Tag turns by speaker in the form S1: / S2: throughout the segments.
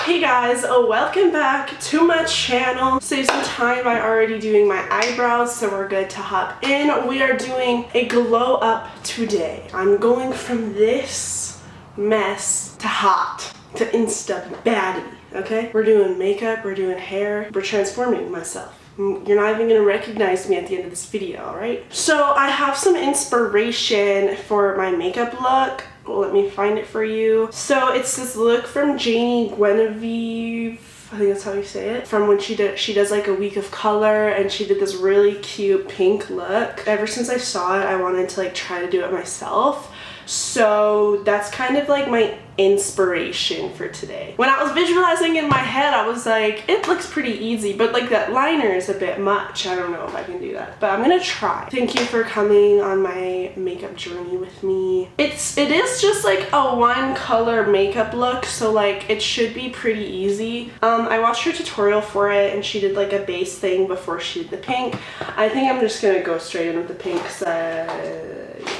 S1: Hey guys, welcome back to my channel. Save some time by already doing my eyebrows, so we're good to hop in. We are doing a glow up today. I'm going from this mess to hot to Insta baddie, okay? We're doing makeup, we're doing hair, we're transforming myself. You're not even gonna recognize me at the end of this video, alright? So I have some inspiration for my makeup look. Let me find it for you. So it's this look from Janie Guinevere, I think that's how you say it, from when she does like a week of color, and she did this really cute pink look. Ever since I saw it, I wanted to like try to do it myself. So that's kind of like my inspiration for today. When I was visualizing in my head, I was like, it looks pretty easy, but like that liner is a bit much. I don't know if I can do that, but I'm gonna try. Thank you for coming on my makeup journey with me. It is just like a one color makeup look, so like it should be pretty easy. I watched her tutorial for it and she did like a base thing before she did the pink. I think I'm just gonna go straight in with the pink.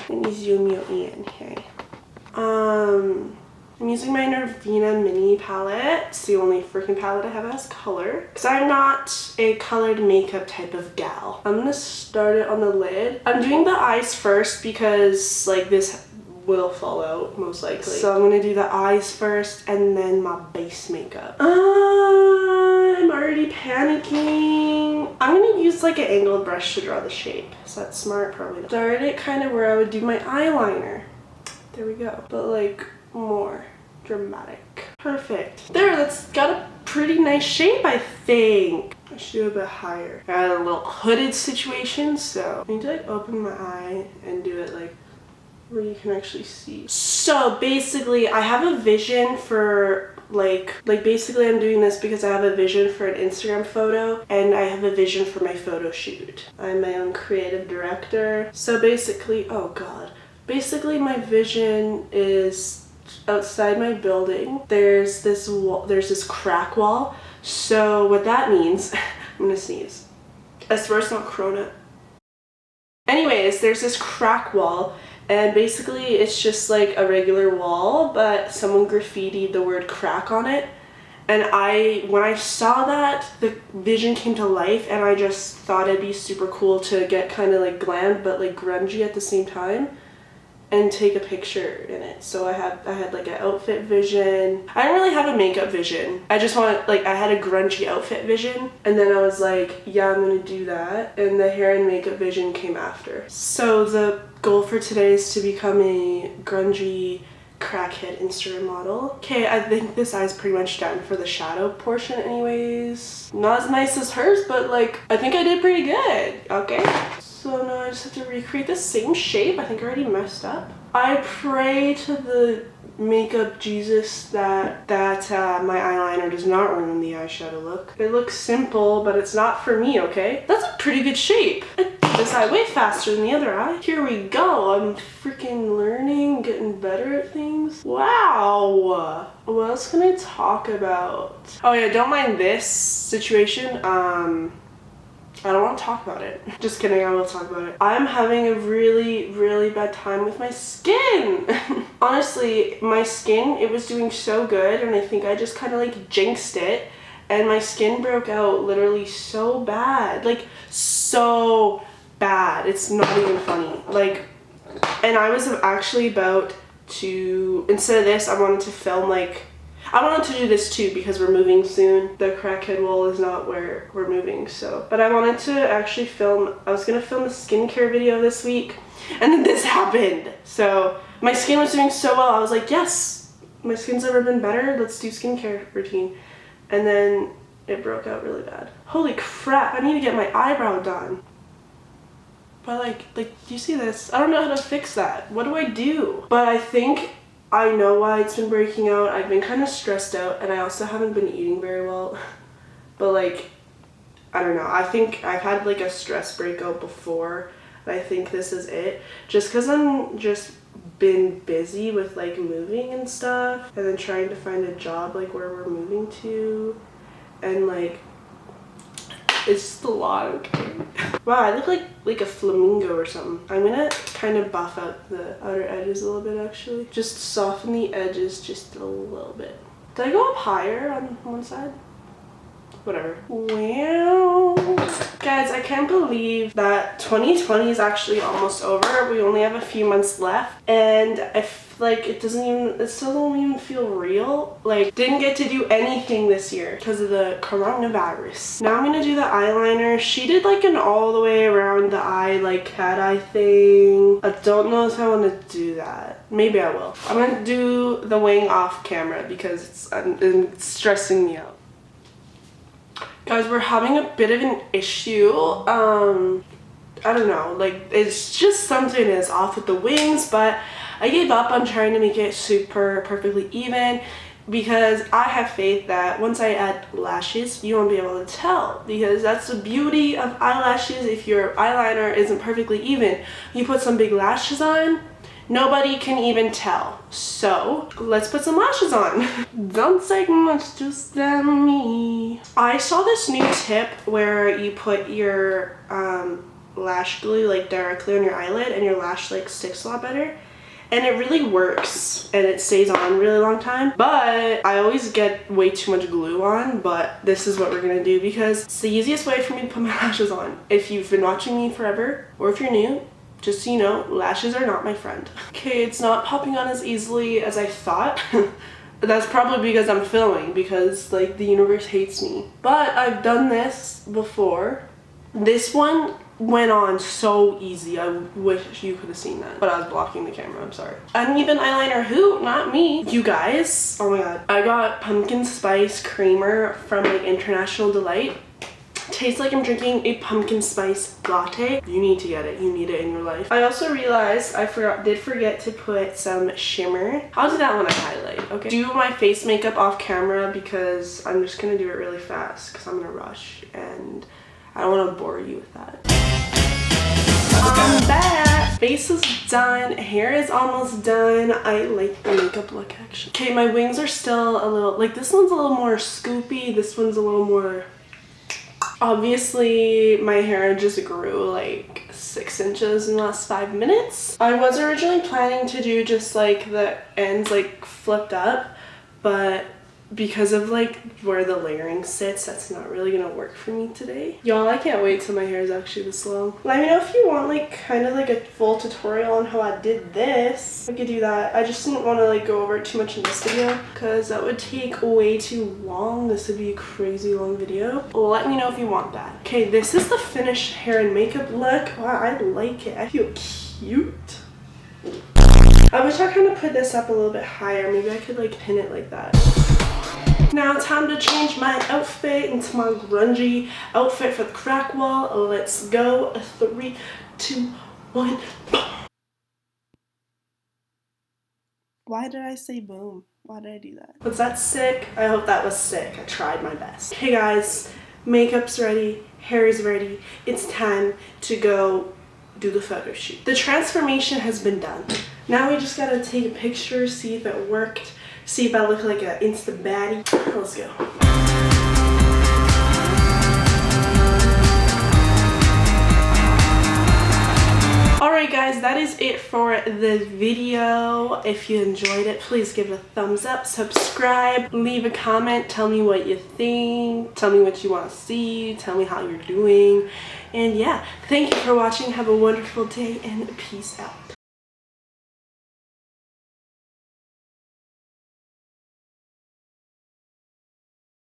S1: Let me zoom you in here. I'm using my Nervina mini palette. It's the only freaking palette I have that has color, because I'm not a colored makeup type of gal. I'm gonna start it on the lid. I'm doing the eyes first because like this will fall out most likely. So I'm gonna do the eyes first and then my base makeup. I'm already panicking. I'm gonna use like an angled brush to draw the shape. Is that smart? Probably not. Start it kind of where I would do my eyeliner. There we go. But like more dramatic. Perfect. There, that's got a pretty nice shape, I think. I should do a bit higher. I got a little hooded situation, so I need to like open my eye and do it like where you can actually see. So basically I have a vision for like basically I'm doing this because I have a vision for an Instagram photo and I have a vision for my photo shoot. I'm my own creative director. So basically, oh god. Basically my vision is outside my building. There's this wall, there's this crack wall. So what that means, I'm gonna sneeze. I swear it's not Corona. Anyways, there's this crack wall and basically it's just like a regular wall, but someone graffitied the word crack on it. And when I saw that, the vision came to life and I just thought it'd be super cool to get kind of like glam but like grungy at the same time and take a picture in it. So I had like an outfit vision. I didn't really have a makeup vision. I just wanted, like, I had a grungy outfit vision and then I was like, yeah, I'm gonna do that. And the hair and makeup vision came after. So the goal for today is to become a grungy crackhead Instagram model. Okay, I think this eye's pretty much done for the shadow portion anyways. Not as nice as hers, but like, I think I did pretty good, okay? So now I just have to recreate the same shape. I think I already messed up. I pray to the makeup Jesus that my eyeliner does not ruin the eyeshadow look. It looks simple, but it's not for me, okay? That's a pretty good shape. I did this eye way faster than the other eye. Here we go. I'm freaking learning, getting better at things. Wow. What else can I talk about? Oh yeah, don't mind this situation. I don't want to talk about it. Just kidding, I will talk about it. I'm having a really, really bad time with my skin. Honestly, my skin, it was doing so good and I think I just kind of like jinxed it and my skin broke out literally so bad. Like, so bad. It's not even funny. Like, and I was actually about to, instead of this, I wanted to film like, I wanted to do this too because we're moving soon. The crackhead wall is not where we're moving, so. But I wanted to actually film, I was gonna film a skincare video this week and then this happened. So my skin was doing so well. I was like, yes, my skin's never been better. Let's do skincare routine. And then it broke out really bad. Holy crap, I need to get my eyebrow done. But like, do you see this? I don't know how to fix that. What do I do? But I think I know why it's been breaking out. I've been kind of stressed out and I also haven't been eating very well. But like, I don't know. I think I've had like a stress breakout before. And I think this is it. Just because I'm just been busy with like moving and stuff. And then trying to find a job like where we're moving to. And like, it's just a lot, okay? Wow, I look like a flamingo or something. I'm gonna kind of buff out the outer edges a little bit actually. Just soften the edges just a little bit. Did I go up higher on one side? Whatever. Wow. Guys, I can't believe that 2020 is actually almost over. We only have a few months left. And I feel like it still don't even feel real. Like, didn't get to do anything this year because of the coronavirus. Now I'm gonna do the eyeliner. She did like an all the way around the eye, like cat eye thing. I don't know if I want to do that. Maybe I will. I'm gonna do the wing off camera because it's stressing me out. Guys, we're having a bit of an issue. I don't know, like it's just something is off with the wings, but I gave up on trying to make it super perfectly even because I have faith that once I add lashes, you won't be able to tell, because that's the beauty of eyelashes. If your eyeliner isn't perfectly even, you put some big lashes on, nobody can even tell. So let's put some lashes on. Don't take much to stand me. I saw this new tip where you put your lash glue like directly on your eyelid and your lash like sticks a lot better. And it really works and it stays on a really long time. But I always get way too much glue on, but this is what we're gonna do because it's the easiest way for me to put my lashes on. If you've been watching me forever or if you're new, just so you know, lashes are not my friend. Okay, it's not popping on as easily as I thought. That's probably because I'm filming, because like the universe hates me. But I've done this before. This one went on so easy. I wish you could have seen that. But I was blocking the camera, I'm sorry. Uneven eyeliner, who? Not me. You guys, oh my god. I got pumpkin spice creamer from like International Delight. Tastes like I'm drinking a pumpkin spice latte. You need to get it. You need it in your life. I also realized I did forget to put some shimmer. I'll do that when I highlight, okay? Do my face makeup off camera because I'm just gonna do it really fast because I'm gonna rush and I don't want to bore you with that. I'm back. Face is done. Hair is almost done. I like the makeup look actually. Okay, my wings are still a little, like this one's a little more scoopy. This one's a little more... Obviously, my hair just grew like 6 inches in the last 5 minutes. I was originally planning to do just like the ends like flipped up, but because of like where the layering sits, that's not really gonna work for me today. Y'all, I can't wait till my hair is actually this long. Let me know if you want like kind of like a full tutorial on how I did this. I could do that. I just didn't want to like go over it too much in this video because that would take way too long. This would be a crazy long video. Let me know if you want that. Okay, this is the finished hair and makeup look. Wow, I like it. I feel cute. I wish I kind of put this up a little bit higher. Maybe I could like pin it like that. Now time to change my outfit into my grungy outfit for the crack wall. Let's go. 3, 2, 1. Why did I say boom? Why did I do that? Was that sick? I hope that was sick. I tried my best. Hey guys, makeup's ready, hair is ready. It's time to go do the photo shoot. The transformation has been done. Now we just gotta take a picture, see if it worked. See if I look like an instant baddie. Let's go. Alright guys, that is it for the video. If you enjoyed it, please give it a thumbs up, subscribe, leave a comment, tell me what you think, tell me what you want to see, tell me how you're doing. And yeah, thank you for watching. Have a wonderful day and peace out.